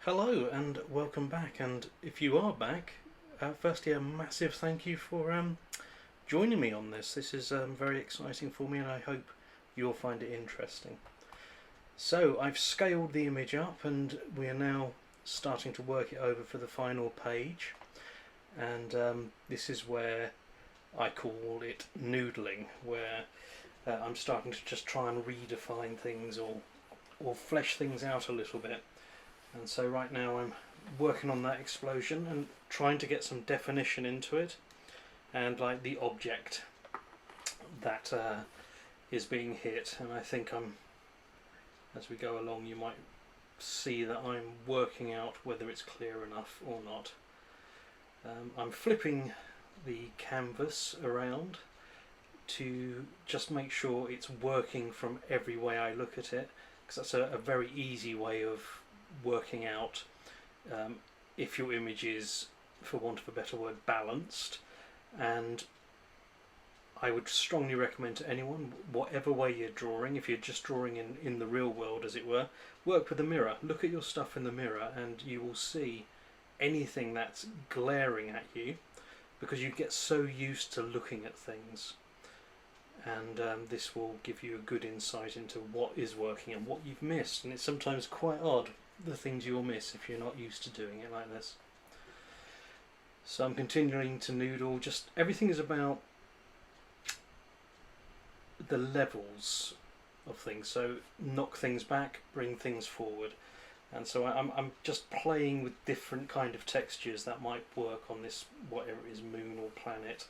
Hello and welcome back. And if you are back, firstly, a massive thank you for joining me on this. This is very exciting for me, and I hope you'll find it interesting. So I've scaled the image up, and we are now starting to work it over for the final page. And this is where I call it noodling, where I'm starting to just try and redefine things or flesh things out a little bit. And so right now I'm working on that explosion and trying to get some definition into it, and like the object that is being hit. And I think as we go along, you might see that I'm working out whether it's clear enough or not. I'm flipping the canvas around to just make sure it's working from every way I look at it, because that's a very easy way of working out if your image is, for want of a better word, balanced. And I would strongly recommend to anyone, whatever way you're drawing, if you're just drawing in the real world as it were, work with a mirror. Look at your stuff in the mirror and you will see anything that's glaring at you, because you get so used to looking at things. And this will give you a good insight into what is working and what you've missed. And it's sometimes quite odd, the things you'll miss if you're not used to doing it like this. So I'm continuing to noodle. Just everything is about the levels of things. So knock things back, bring things forward. And so I'm just playing with different kind of textures that might work on this, whatever it is, moon or planet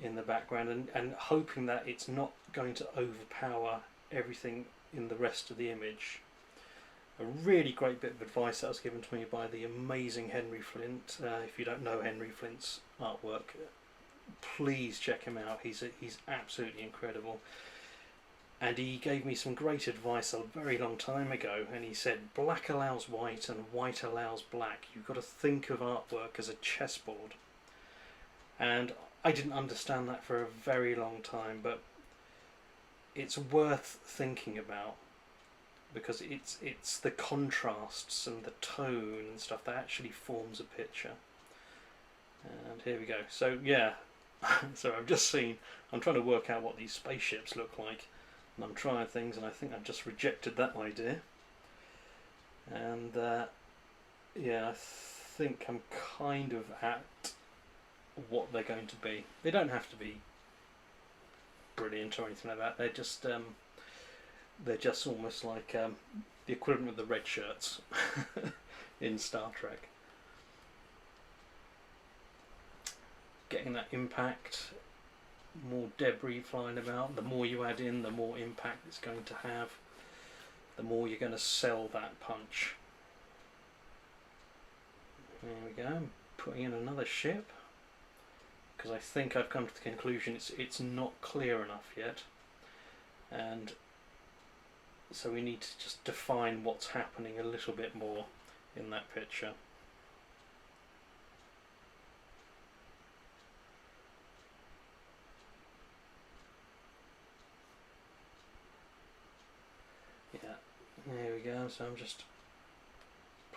in the background, and hoping that it's not going to overpower everything in the rest of the image. A really great bit of advice that was given to me by the amazing Henry Flint. If you don't know Henry Flint's artwork, please check him out. He's absolutely incredible. And he gave me some great advice a very long time ago, and he said black allows white and white allows black. You've got to think of artwork as a chessboard. And I didn't understand that for a very long time, but it's worth thinking about, because it's the contrasts and the tone and stuff that actually forms a picture. And here we go. So yeah, so I've just seen, I'm trying to work out what these spaceships look like, and I'm trying things, and I think I've just rejected that idea. And yeah, I think I'm kind of at what they're going to be. They don't have to be brilliant or anything like that. They're just almost like the equivalent of the red shirts in Star Trek. Getting that impact, more debris flying about. The more you add in, the more impact it's going to have. The more you're going to sell that punch. There we go. I'm putting in another ship, because I think I've come to the conclusion it's not clear enough yet, and so we need to just define what's happening a little bit more in that picture. Yeah, there we go. So I'm just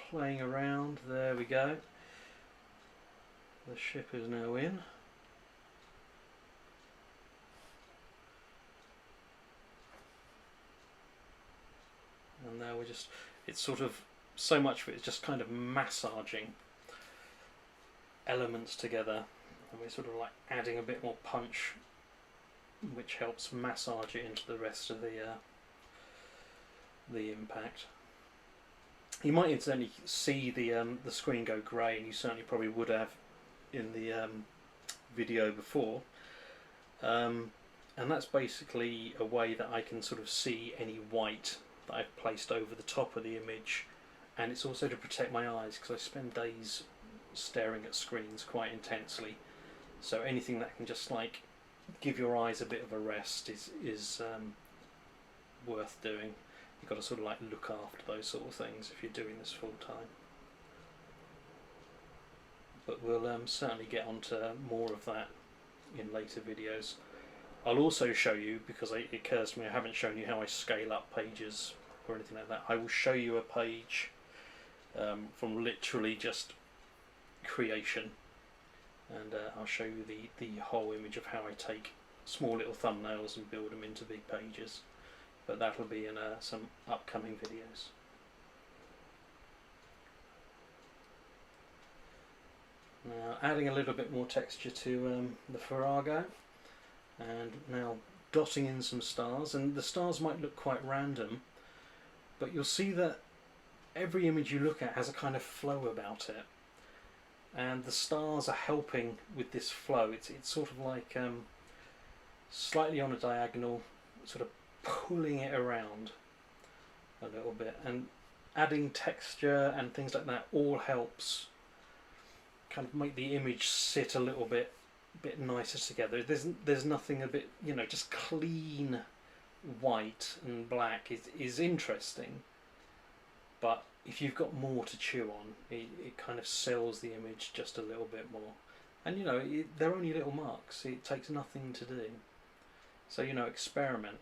playing around. There we go. The ship is now in. And now we're just, it's sort of, so much of it is just kind of massaging elements together, and we're sort of like adding a bit more punch, which helps massage it into the rest of the impact. You might incidentally see the screen go grey, and you certainly probably would have in the video before. And that's basically a way that I can sort of see any white that I've placed over the top of the image, and it's also to protect my eyes, because I spend days staring at screens quite intensely. So anything that can just like give your eyes a bit of a rest is worth doing. You've got to sort of like look after those sort of things if you're doing this full time. But we'll certainly get onto more of that in later videos. I'll also show you, because it occurs to me I haven't shown you how I scale up pages or anything like that. I will show you a page from literally just creation. And I'll show you the whole image of how I take small little thumbnails and build them into big pages, but that'll be in some upcoming videos. Now adding a little bit more texture to the FARRAGO, and now dotting in some stars, and the stars might look quite random, but you'll see that every image you look at has a kind of flow about it, and the stars are helping with this flow. It's sort of like slightly on a diagonal, sort of pulling it around a little bit, and adding texture and things like that all helps kind of make the image sit a little bit nicer together. There's nothing a bit, you know, just clean white and black is interesting, but if you've got more to chew on, it kind of sells the image just a little bit more. And you know, they're only little marks, it takes nothing to do, so you know, experiment.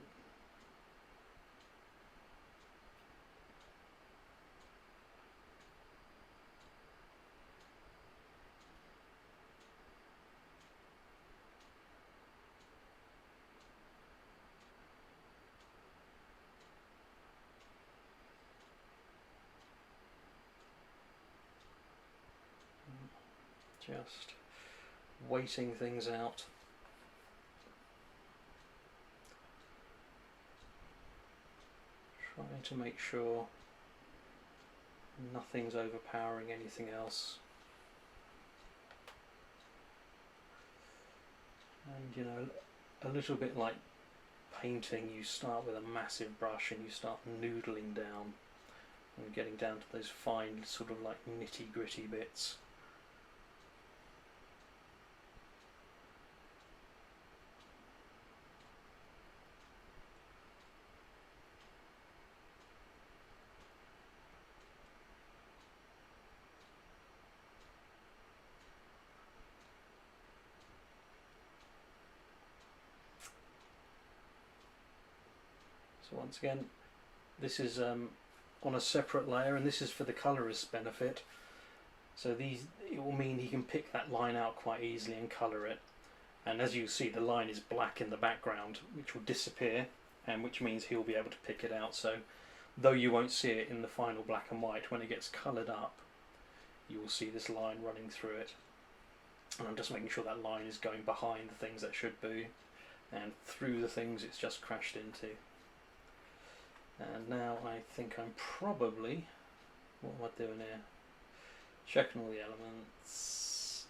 Just waiting things out. Trying to make sure nothing's overpowering anything else. And you know, a little bit like painting, you start with a massive brush and you start noodling down and getting down to those fine sort of like nitty gritty bits. So once again, this is on a separate layer, and this is for the colorist's benefit. So it will mean he can pick that line out quite easily and colour it. And as you see, the line is black in the background, which will disappear, and which means he'll be able to pick it out. So though you won't see it in the final black and white, when it gets coloured up, you will see this line running through it. And I'm just making sure that line is going behind the things that should be, and through the things it's just crashed into. And now I think I'm probably, what am I doing here? Checking all the elements.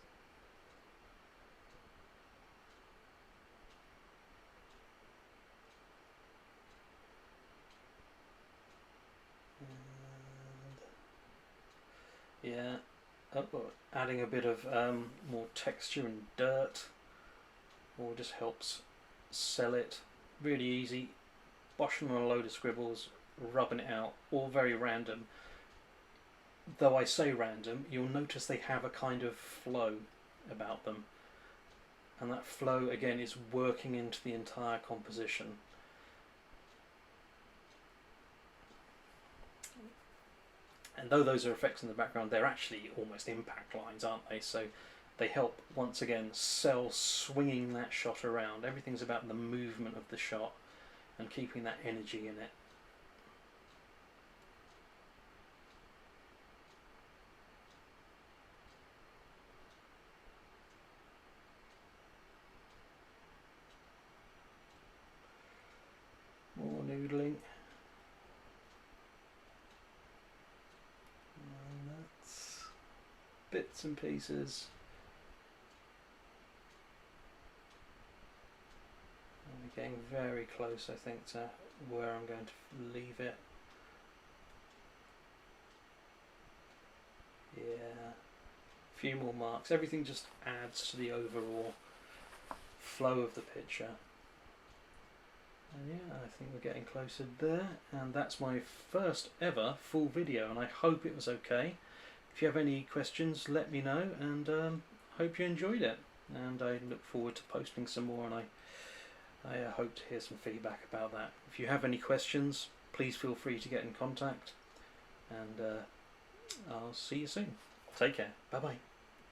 And yeah, adding a bit of more texture and dirt all just helps sell it. Really easy. Boshing on a load of scribbles, rubbing it out, all very random. Though I say random, you'll notice they have a kind of flow about them, and that flow again is working into the entire composition. And though those are effects in the background, they're actually almost impact lines, aren't they? So they help once again sell swinging that shot around. Everything's about the movement of the shot and keeping that energy in it. More noodling. And that's bits and pieces. Getting very close, I think, to where I'm going to leave it. Yeah, a few more marks. Everything just adds to the overall flow of the picture. And yeah, I think we're getting closer there. And that's my first ever full video, and I hope it was okay. If you have any questions, let me know, and hope you enjoyed it. And I look forward to posting some more, and I hope to hear some feedback about that. If you have any questions, please feel free to get in contact, and I'll see you soon. Take care. Bye bye.